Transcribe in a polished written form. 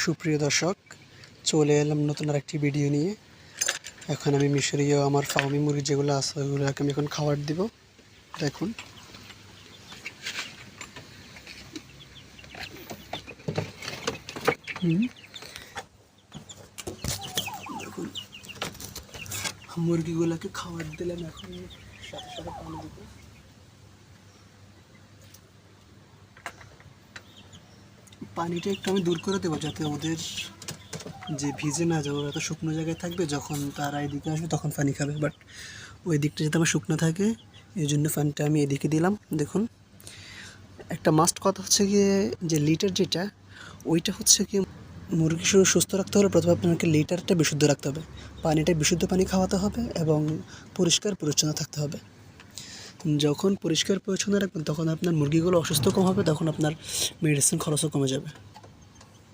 সুপ্রিয় দর্শক, চলে এলাম নতুন আরেকটি ভিডিও নিয়ে। এখন আমি মিশরীয় আমার ফার্মি মুরগি যেগুলো আছে ওগুলোকে আমি এখন খাবার দিব। দেখুন, দেখুন মুরগিগুলোকে খাবার দিলাম। এখন সাথে সাথে পানি দিব। পানিটা একটু আমি দূর করে দেবো যাতে ওদের যে ভিজে না যায়, ওরা তো শুকনো জায়গায় থাকবে, যখন তারা এদিকে আসবে তখন পানি খাবে। বাট ওই দিকটা যাতে আমার শুকনো থাকে, এই জন্য পানিটা আমি এদিকে দিলাম। দেখুন, একটা মাস্ট কথা হচ্ছে গিয়ে যে লিটার যেটা, ওইটা হচ্ছে কি মুরগি সুস্থ রাখতে হলে প্রথমে আপনাকে লিটারটা বিশুদ্ধ রাখতে হবে, পানিটা বিশুদ্ধ পানি খাওয়াতে হবে এবং পরিষ্কার পরিচ্ছন্ন থাকতে হবে। যখন পরিষ্কার পরিচ্ছন্ন রাখবেন তখন আপনার মুরগিগুলো অসুস্থ কম হবে, তখন আপনার মেডিসিন খরচও কমে যাবে।